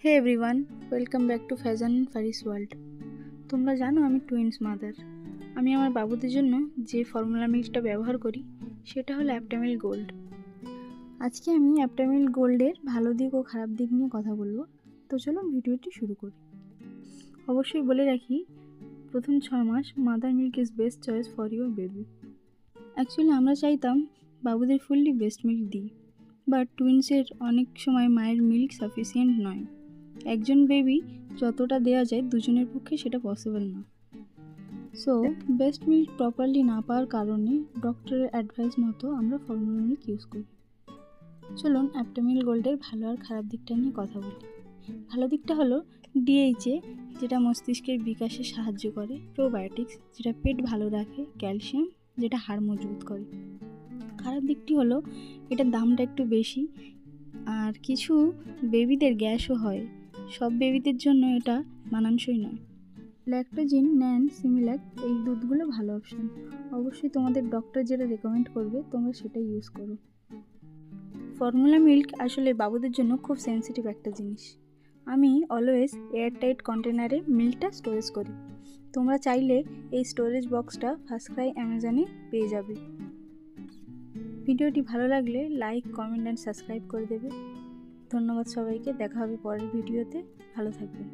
Hey everyone, welcome back to fashion and ফারিস world. তোমরা জানো আমি টুইন্স মাদার। আমি আমার বাবুদের জন্য যে ফর্মুলা মিল্কটা ব্যবহার করি সেটা হলো অ্যাপটামিল গোল্ড। আজকে আমি অ্যাপটামিল গোল্ডের ভালো দিক ও খারাপ দিক নিয়ে কথা বলবো। তো চলো ভিডিওটি শুরু করি। অবশ্যই বলে রাখি, প্রথম 6 মাস mother milk is best choice for your baby. Actually আমরা চাইতাম বাবুদের ফুললি বেস্ট মিল্ক দিই, বাট টুইন্সের অনেক সময় মায়ের মিল্ক সাফিসিয়েন্ট নয়। একজন বেবি যতটা দেওয়া যায় দুজনের পক্ষে সেটা পসিবল না। সো বেস্ট মিল্ক প্রপারলি না পাওয়ার কারণে ডক্টরের অ্যাডভাইস মতো আমরা ফর্মুলা মিল্ক ইউজ করি। চলুন অ্যাপটামিল গোল্ডের ভালো আর খারাপ দিকটা নিয়ে কথা বলি। ভালো দিকটা হলো ডিএইচএ, যেটা মস্তিষ্কের বিকাশে সাহায্য করে, প্রোবায়োটিক্স যেটা পেট ভালো রাখে, ক্যালসিয়াম যেটা হাড় মজবুত করে। খারাপ দিকটি হলো এটার দামটা একটু বেশি, আর কিছু বেবিদের গ্যাসও হয়। সব বেবিদের জন্য এটা মানানসই নয়। ল্যাকটোজিন, ন্যান, সিমিল্যাক এই দুধগুলো ভালো অপশান। অবশ্যই তোমাদের ডক্টর যেটা রেকমেন্ড করবে তোমরা সেটাই ইউজ করো। ফর্মুলা মিল্ক আসলে বাবুদের জন্য খুব সেন্সিটিভ একটা জিনিস। আমি অলওয়েজ এয়ারটাইট কন্টেনারে মিল্কটা স্টোরেজ করি। তোমরা চাইলে এই স্টোরেজ বক্সটা ফার্স্ট ক্রাই অ্যামাজনে পেয়ে যাবে। ভিডিওটি ভালো লাগলে লাইক, কমেন্ট অ্যান্ড সাবস্ক্রাইব করে দেবে। ধন্যবাদ সবাইকে, দেখা হবে পরের ভিডিওতে। ভালো থাকবেন।